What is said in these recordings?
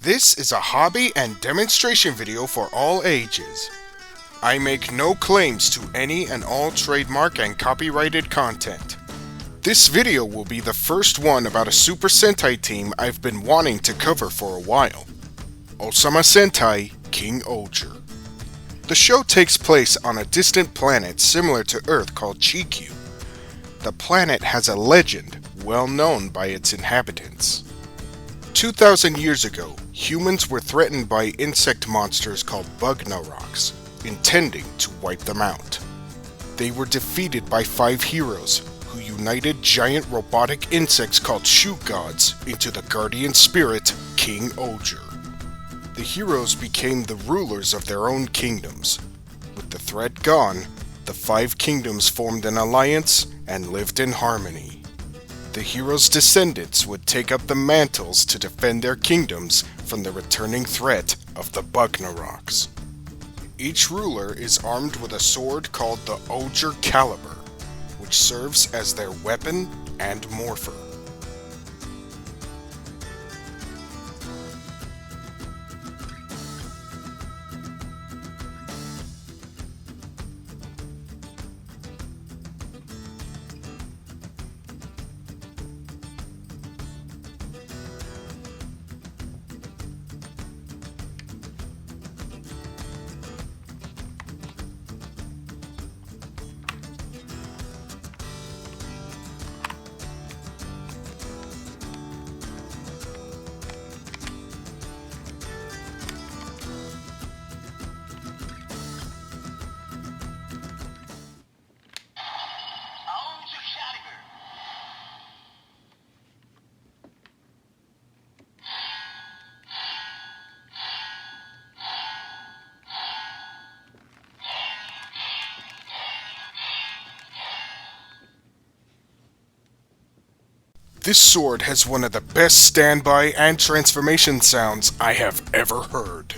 This is a hobby and demonstration video for all ages. I make no claims to any and all trademark and copyrighted content. This video will be the first one about a Super Sentai team I've been wanting to cover for a while. Ohsama Sentai King-Ohger. The show takes place on a distant planet similar to Earth called Chikyu. The planet has a legend well known by its inhabitants. 2,000 years ago, humans were threatened by insect monsters called Bugnaroks, intending to wipe them out. They were defeated by 5 heroes, who united giant robotic insects called Shugods into the guardian spirit, King Ohger. The heroes became the rulers of their own kingdoms. With the threat gone, the 5 kingdoms formed an alliance and lived in harmony. The heroes' descendants would take up the mantles to defend their kingdoms from the returning threat of the Bugnaroks. Each ruler is armed with a sword called the OhgerCalibur, which serves as their weapon and morpher. This sword has one of the best standby and transformation sounds I have ever heard.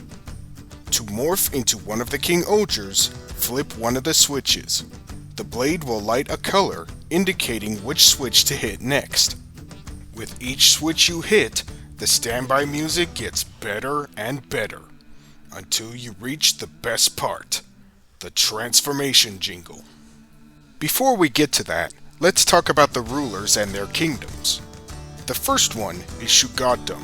To morph into one of the King Ohgers, flip one of the switches. The blade will light a color indicating which switch to hit next. With each switch you hit, the standby music gets better and better, until you reach the best part, the transformation jingle. Before we get to that, let's talk about the rulers and their kingdoms. The first one is Shugods,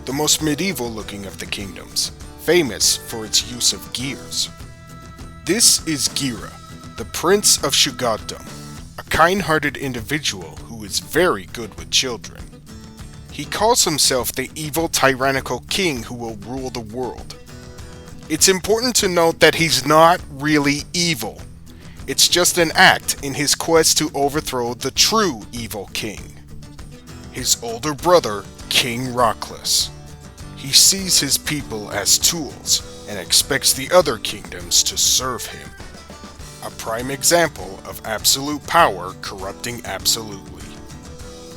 the most medieval looking of the kingdoms, famous for its use of gears. This is Gira, the Prince of Shugods, a kind-hearted individual who is very good with children. He calls himself the evil tyrannical king who will rule the world. It's important to note that he's not really evil. It's just an act in his quest to overthrow the true evil king, his older brother, King Rockless. He sees his people as tools and expects the other kingdoms to serve him. A prime example of absolute power corrupting absolutely.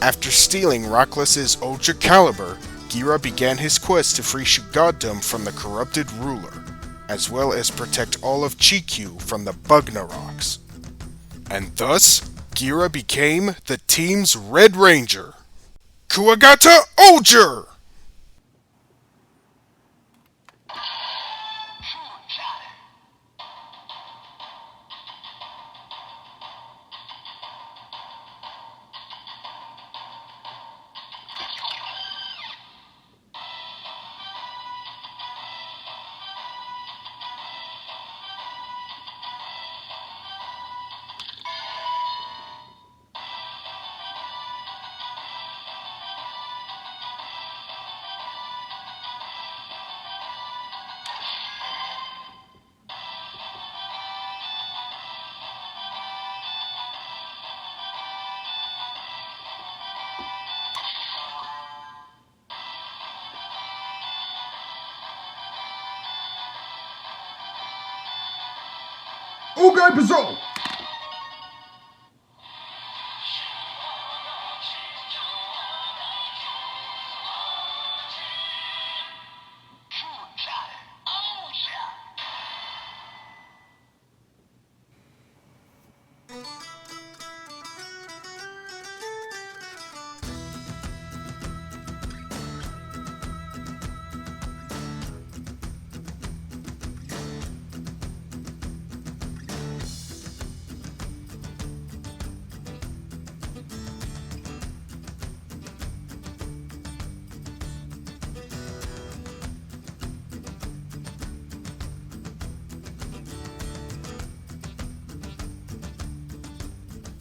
After stealing Rockless's OhgerCalibur, Gira began his quest to free Shugods from the corrupted ruler, as well as protect all of Chikyu from the Bugnaroks. And thus, Gira became the team's Red Ranger, Kuwagata Ohger! Ohger Episode!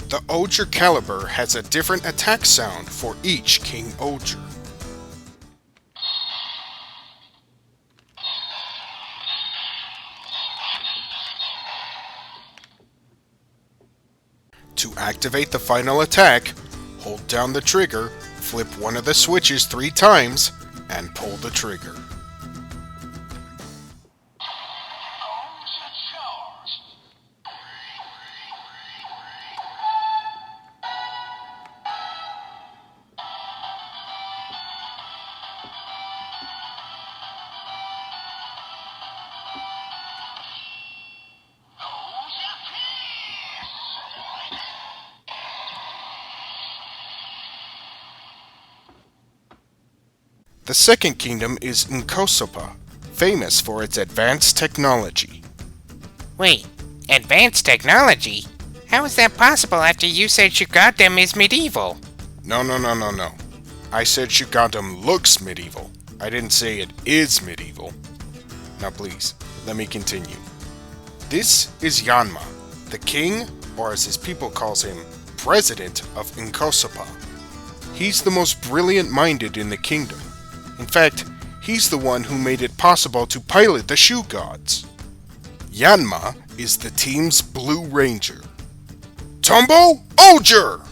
The OhgerCalibur has a different attack sound for each King Ohger. To activate the final attack, hold down the trigger, flip one of the switches 3 times, and pull the trigger. The second kingdom is Nkosapa, famous for its advanced technology. Wait, advanced technology? How is that possible after you said Shugods is medieval? No. I said Shugods looks medieval. I didn't say it is medieval. Now please, let me continue. This is Yanma, the king, or as his people calls him, president of Nkosapa. He's the most brilliant-minded in the kingdom. In fact, he's the one who made it possible to pilot the Shugods. Yanma is the team's Blue Ranger. Tombo Ohger!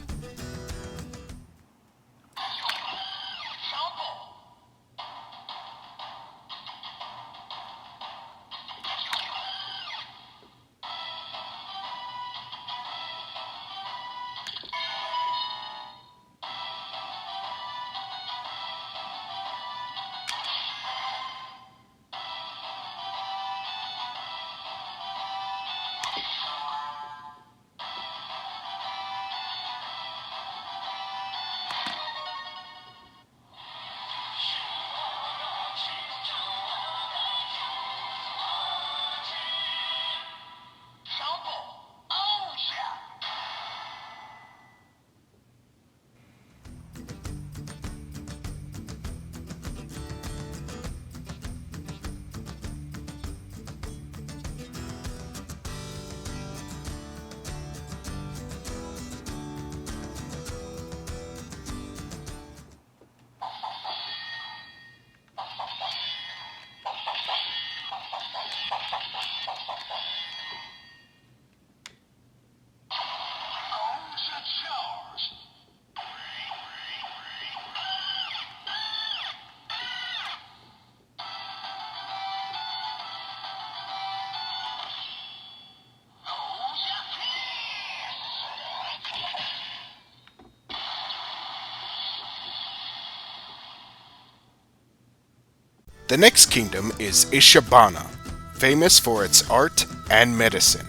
The next kingdom is Ishibana, famous for its art and medicine.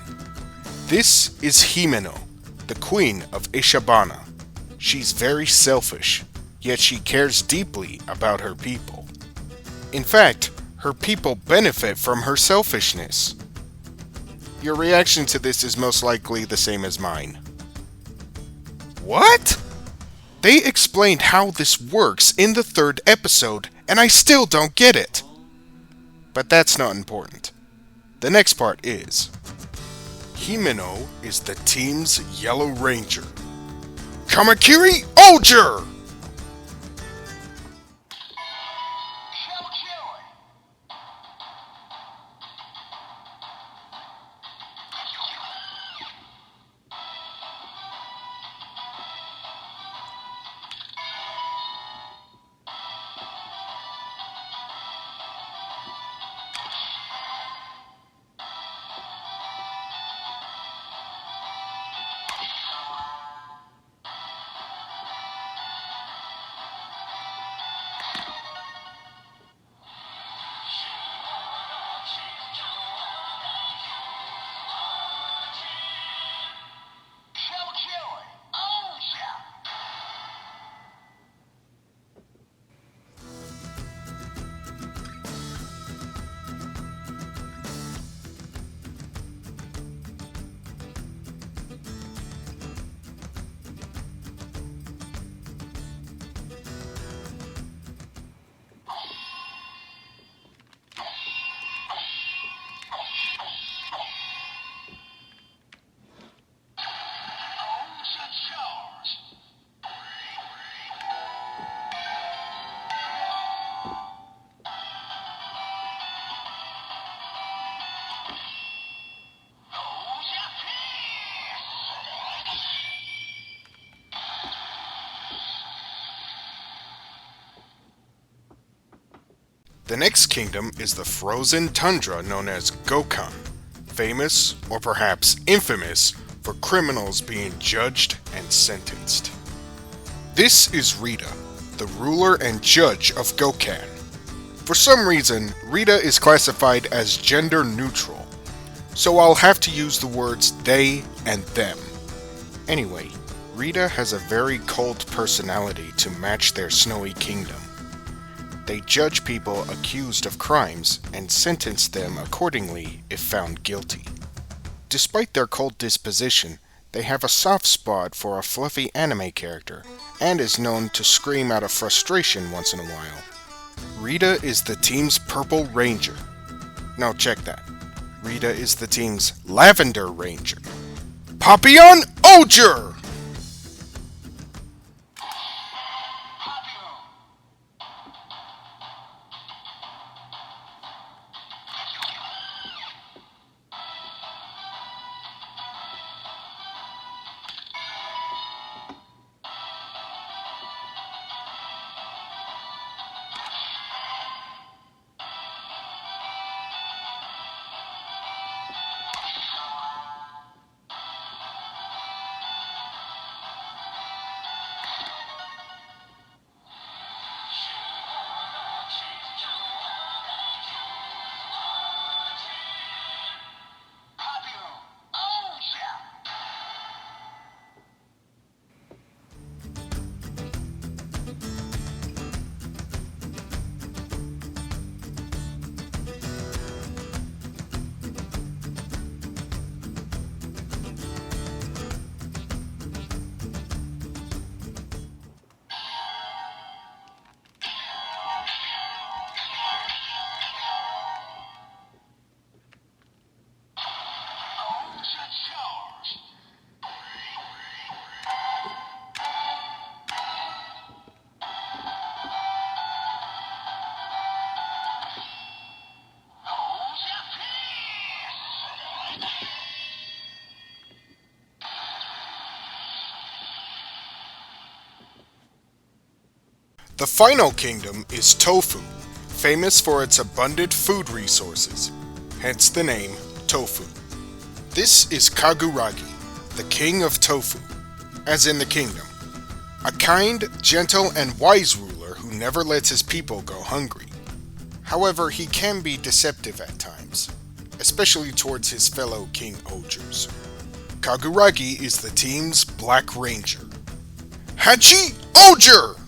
This is Himeno, the queen of Ishibana. She's very selfish, yet she cares deeply about her people. In fact, her people benefit from her selfishness. Your reaction to this is most likely the same as mine. What? They explained how this works in the 3rd episode, and I still don't get it. But that's not important. The next part is Himeno is the team's Yellow Ranger. Kamakiri Ohger! The next kingdom is the frozen tundra known as Gokan, famous, or perhaps infamous, for criminals being judged and sentenced. This is Rita, the ruler and judge of Gokan. For some reason, Rita is classified as gender neutral, so I'll have to use the words they and them. Anyway, Rita has a very cold personality to match their snowy kingdom. They judge people accused of crimes and sentence them accordingly if found guilty. Despite their cold disposition, they have a soft spot for a fluffy anime character and is known to scream out of frustration once in a while. Rita is the team's Purple Ranger. No, check that. Rita is the team's Lavender Ranger. Papillon Ohger! The final kingdom is Tofu, famous for its abundant food resources, hence the name Tofu. This is Kaguragi, the king of Tofu, as in the kingdom. A kind, gentle, and wise ruler who never lets his people go hungry. However, he can be deceptive at times, especially towards his fellow King Ohgers. Kaguragi is the team's Black Ranger. Hachi Ohger!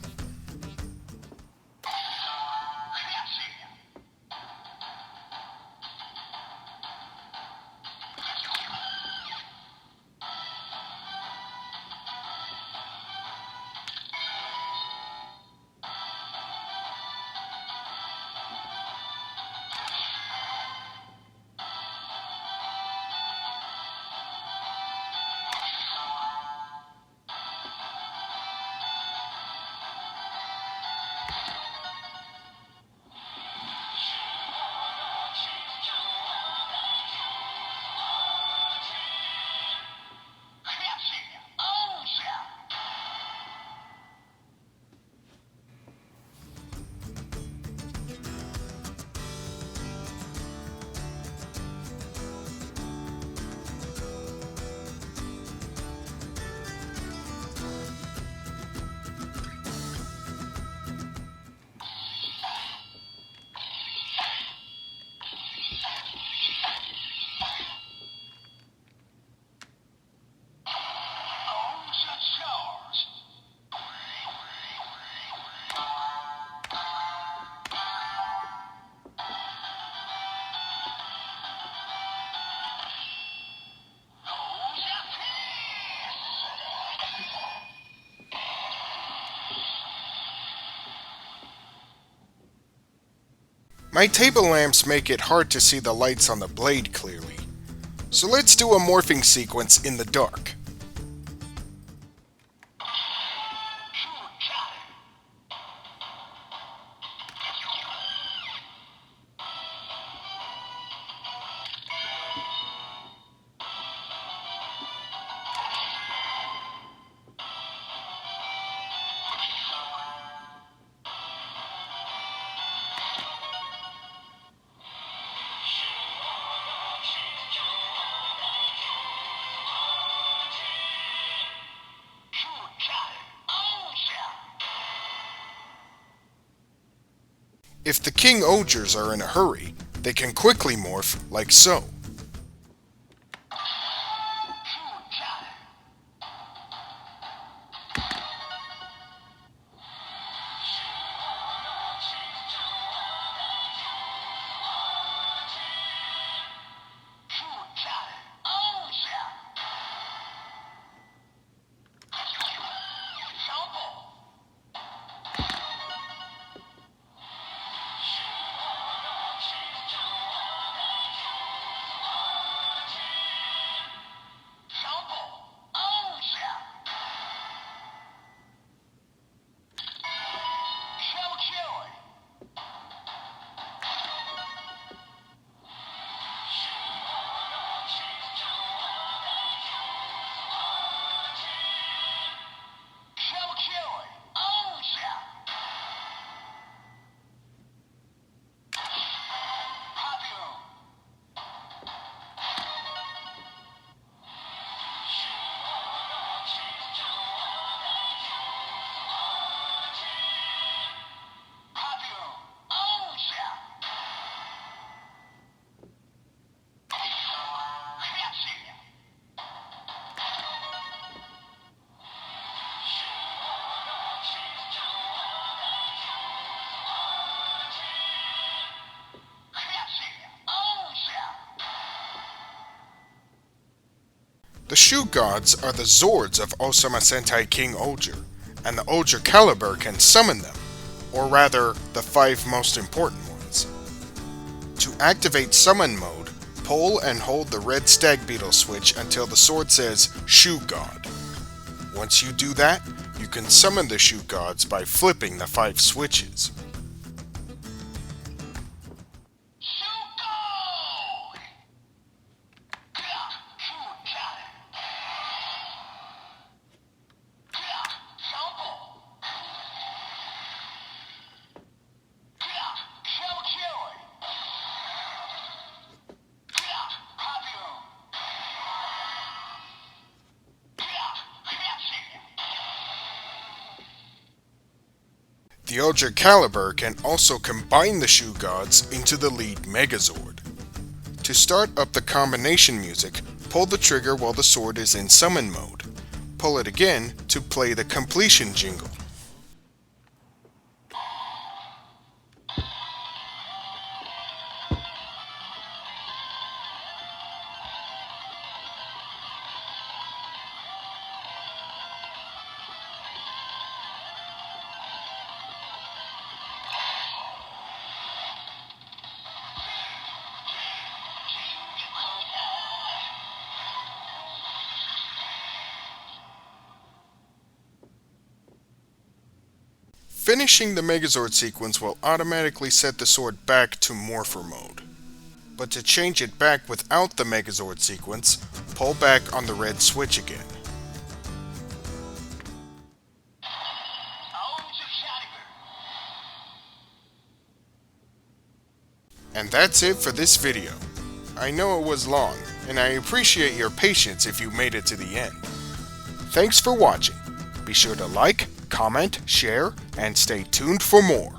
My table lamps make it hard to see the lights on the blade clearly, so let's do a morphing sequence in the dark. If the King Ohgers are in a hurry, they can quickly morph like so. The Shugods are the Zords of Ohsama Sentai King-Ohger, and the OhgerCalibur can summon them, or rather, the 5 most important ones. To activate Summon Mode, pull and hold the red stag beetle switch until the sword says Shugod. Once you do that, you can summon the Shugods by flipping the 5 switches. The OhgerCalibur can also combine the Shugods into the lead Megazord. To start up the combination music, pull the trigger while the sword is in summon mode. Pull it again to play the completion jingle. Finishing the Megazord sequence will automatically set the sword back to Morpher mode. But to change it back without the Megazord sequence, pull back on the red switch again. And that's it for this video. I know it was long, and I appreciate your patience if you made it to the end. Thanks for watching. Be sure to like, comment, share, and stay tuned for more.